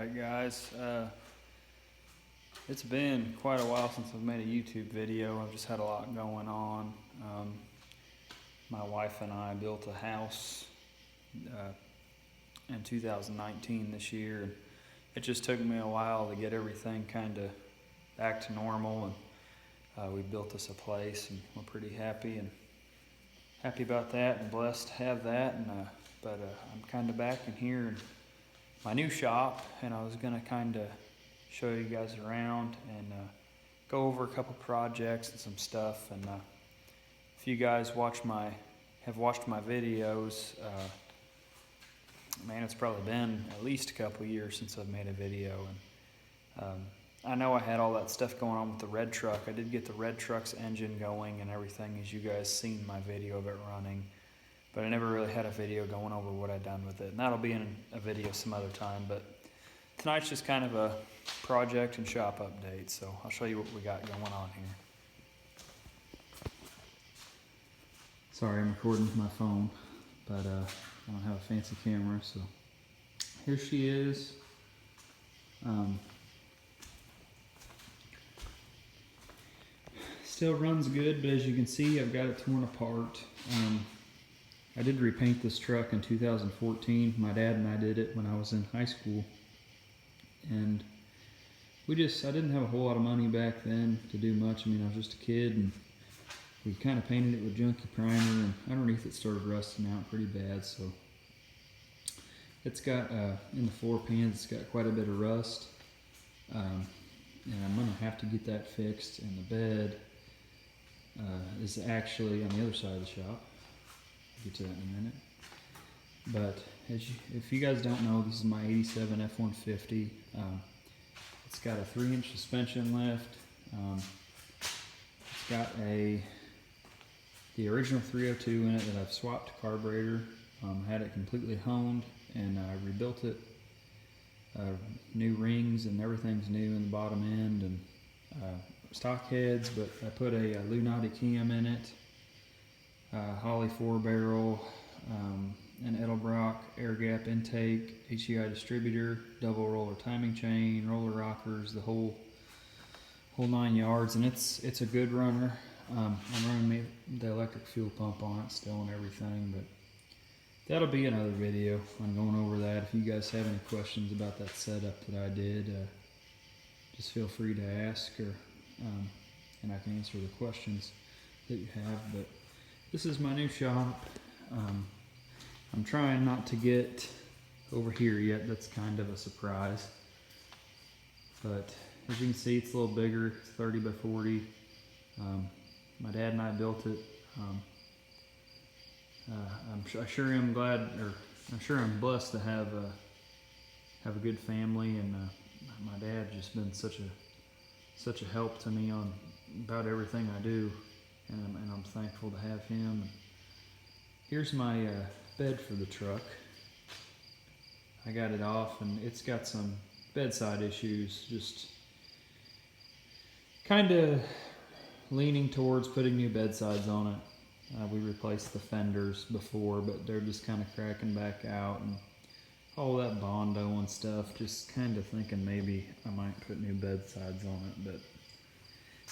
Alright guys, it's been quite a while since I've made a YouTube video. I've just had a lot going on. My wife and I built a house in 2019 this year. It just took me a while to get everything kind of back to normal, and we built us a place, and we're pretty happy about that and blessed to have that. But I'm kind of back in here in my new shop, and I was gonna kind of show you guys around and go over a couple projects and some stuff. And if you guys have watched my videos, man, it's probably been at least a couple years since I've made a video. And I know I had all that stuff going on with the red truck. I did get the red truck's engine going and everything, as you guys seen my video of it running, but I never really had a video going over what I'd done with it, and that'll be in a video some other time. But tonight's just kind of a project and shop update, so I'll show you what we got going on here. Sorry, I'm recording with my phone, but I don't have a fancy camera, so here she is. Still runs good, but as you can see, I've got it torn apart. I did repaint this truck in 2014. My dad and I did it when I was in high school. And I didn't have a whole lot of money back then to do much. I mean, I was just a kid, and we kind of painted it with junky primer, and underneath it started rusting out pretty bad. So it's got, in the floor pans, it's got quite a bit of rust. And I'm gonna have to get that fixed. And the bed is actually on the other side of the shop. I'll get to that in a minute. But if you guys don't know, this is my 87 F-150. It's got a 3-inch suspension lift. It's got the original 302 in it that I've swapped to carburetor. Had it completely honed, and I rebuilt it. New rings and everything's new in the bottom end, and stock heads, but I put a Lunati cam in it, Holley 4-barrel, an Edelbrock air gap intake, HEI distributor, double roller timing chain, roller rockers, the whole 9 yards, and it's a good runner. I'm running the electric fuel pump on it still and everything, but that'll be another video on going over that. If you guys have any questions about that setup that I did, just feel free to ask, and I can answer the questions that you have. But this is my new shop. I'm trying not to get over here yet. That's kind of a surprise. But as you can see, it's a little bigger. It's 30 by 40. My dad and I built it. I'm sure I'm blessed to have a good family, and my dad just been such a help to me on about everything I do, and I'm thankful to have him. And here's my bed for the truck. I got it off, and it's got some bedside issues, just kind of leaning towards putting new bedsides on it. We replaced the fenders before, but they're just kind of cracking back out, and all that Bondo and stuff, just kind of thinking maybe I might put new bedsides on it. But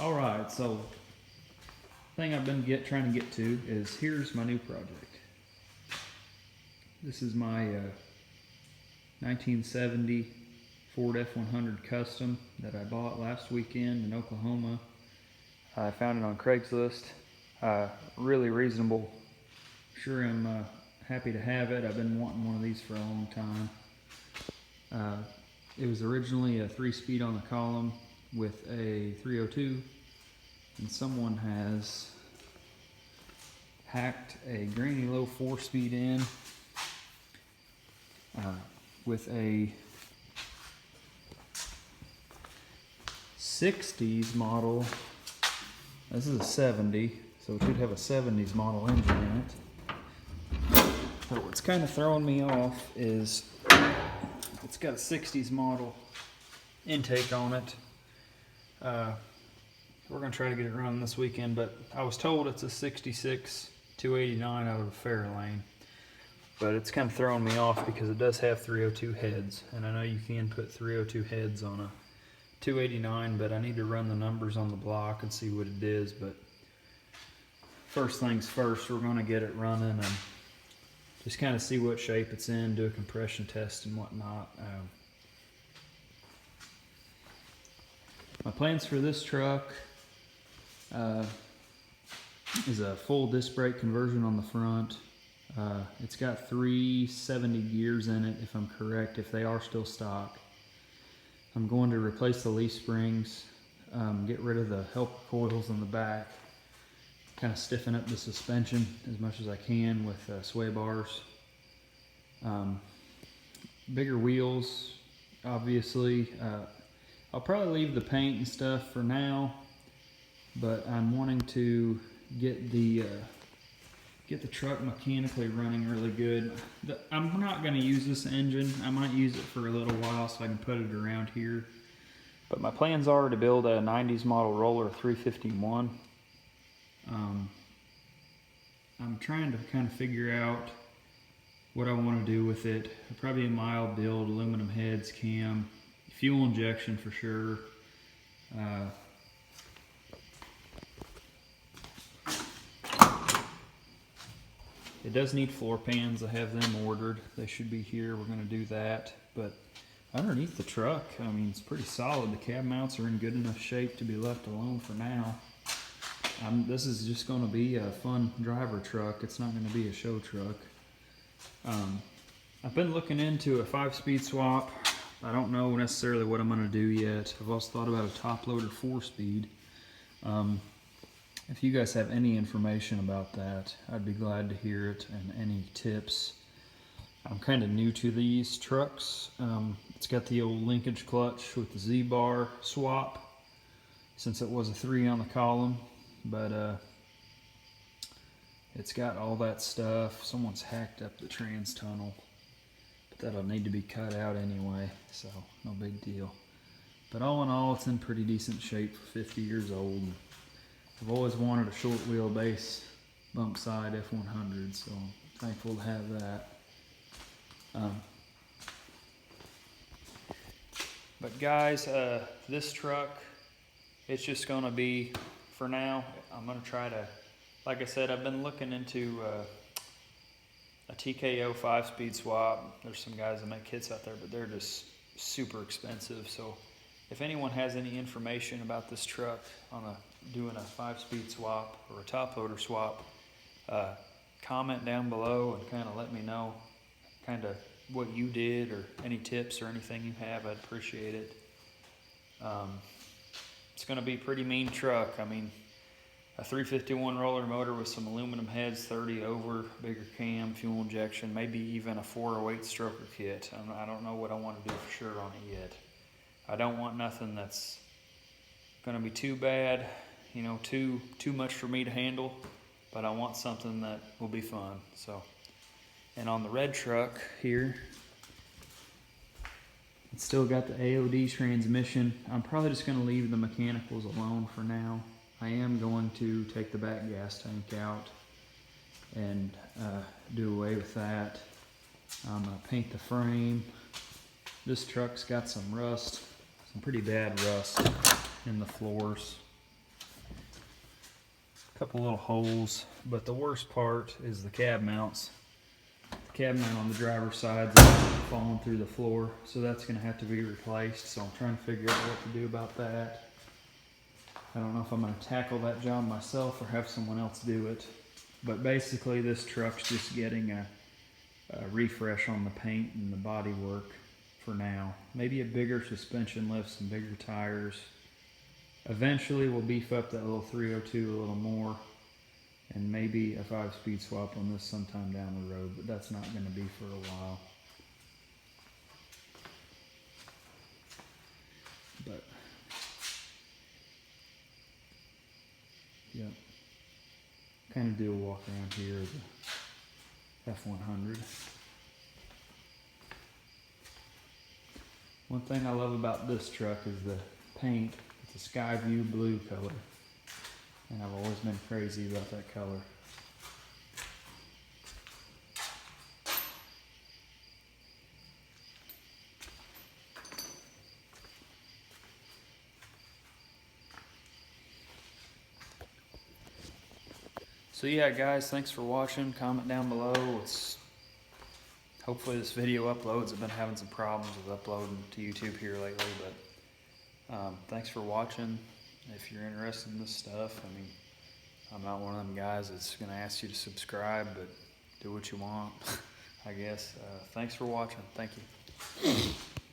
alright, so the thing I've been trying to get to is, here's my new project. This is my 1970 Ford F-100 Custom that I bought last weekend in Oklahoma. I found it on Craigslist. Really reasonable. Sure, I'm happy to have it. I've been wanting one of these for a long time. It was originally a 3-speed on the column with a 302, and someone has hacked a Granny Low 4-speed in with a 60s model. This is a 70, so it should have a 70s model engine in it. But what's kind of throwing me off is it's got a 60s model intake on it. We're going to try to get it running this weekend, but I was told it's a 66 289 out of a Fairlane. but it's kind of throwing me off because it does have 302 heads, and I know you can put 302 heads on a 289, but I need to run the numbers on the block and see what it is. But first things first, we're going to get it running and just kind of see what shape it's in, do a compression test and whatnot. My plans for this truck is a full disc brake conversion on the front. It's got 370 gears in it, if I'm correct, if they are still stock. I'm going to replace the leaf springs, get rid of the helper coils in the back, kind of stiffen up the suspension as much as I can with sway bars. Bigger wheels, obviously. I'll probably leave the paint and stuff for now, but I'm wanting to get the truck mechanically running really good. I'm not going to use this engine. I might use it for a little while so I can put it around here. But my plans are to build a 90s model roller 351. I'm trying to kind of figure out what I want to do with it. Probably a mild build, aluminum heads, cam, fuel injection for sure. It does need floor pans. I have them ordered. They should be here. We're going to do that. But underneath the truck, I mean, it's pretty solid. The cab mounts are in good enough shape to be left alone for now. This is just going to be a fun driver truck. It's not going to be a show truck. I've been looking into a 5-speed swap. I don't know necessarily what I'm going to do yet. I've also thought about a top loader 4-speed. If you guys have any information about that, I'd be glad to hear it, and any tips. I'm kind of new to these trucks. It's got the old linkage clutch with the Z-bar swap, since it was a 3 on the column, but it's got all that stuff. Someone's hacked up the trans tunnel, but that'll need to be cut out anyway, so no big deal. But all in all, it's in pretty decent shape for 50 years old. I've always wanted a short wheelbase bump side F100, so I'm thankful to have that. But guys, this truck, it's just going to be, for now, I'm going to try to, like I said, I've been looking into a TKO 5-speed swap. There's some guys that make kits out there, but they're just super expensive. So if anyone has any information about this truck on doing a 5-speed swap or a top loader swap, comment down below and kind of let me know kind of what you did, or any tips or anything you have. I'd appreciate it. It's going to be a pretty mean truck. I mean, a 351 roller motor with some aluminum heads, 30 over, bigger cam, fuel injection, maybe even a 408 stroker kit. I don't know what I want to do for sure on it yet. I don't want nothing that's going to be too bad, you know, too much for me to handle, but I want something that will be fun. So, and on the red truck here, it's still got the AOD transmission. I'm probably just going to leave the mechanicals alone for now. I am going to take the back gas tank out and do away with that. I'm going to paint the frame. This truck's got some rust, some pretty bad rust in the floors. A couple little holes, but the worst part is the cab mounts. The cab mount on the driver's side is falling through the floor, so that's going to have to be replaced. So I'm trying to figure out what to do about that. I don't know if I'm going to tackle that job myself or have someone else do it. But basically this truck's just getting a refresh on the paint and the body work for now. Maybe a bigger suspension lift, some bigger tires. Eventually we'll beef up that little 302 a little more, and maybe a 5-speed swap on this sometime down the road, but that's not going to be for a while. But yep, kind of do a walk around here of the F100. One thing I love about this truck is the paint. It's a sky view blue color, and I've always been crazy about that color. So yeah, guys, thanks for watching. Comment down below. Hopefully this video uploads. I've been having some problems with uploading to YouTube here lately, but thanks for watching. If you're interested in this stuff, I mean, I'm not one of them guys that's gonna ask you to subscribe, but do what you want, I guess. Thanks for watching. Thank you.